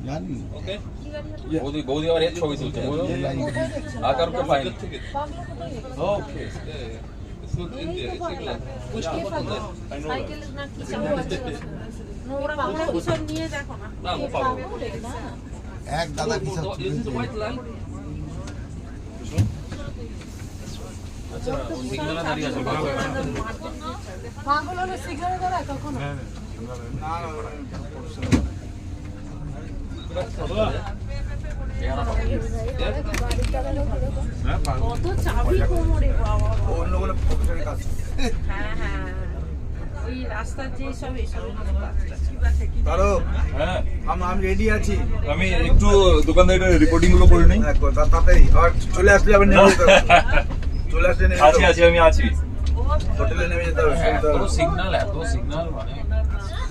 জানি ওকে বৌদি বৌদি আবার এর ছবি তুলছে বলো আকার তো ফাইন ওকে এক দাদা কি সব আচ্ছা সিগন্যালে দাঁড়িয়ে আছে পাগল হলে সিগারেট ধরায় কখনো কত চাবি কোমরে বাবা অন্য কোনো প্রফেশনাল কাজ হ্যাঁ হ্যাঁ ওই রাস্তার যে সব এসব কারো হ্যাঁ আমি রেডি আছি আমি একটু দোকানদারের রিপোর্টিং গুলো করে নেই তাড়াতাড়ি আর চলে আসলে আবার নেমে যেতে হবে চলে আসলে নেমে আছি আছি আমি আছি হোটেলে নেমে যেতে হবে এত সিগন্যাল মানে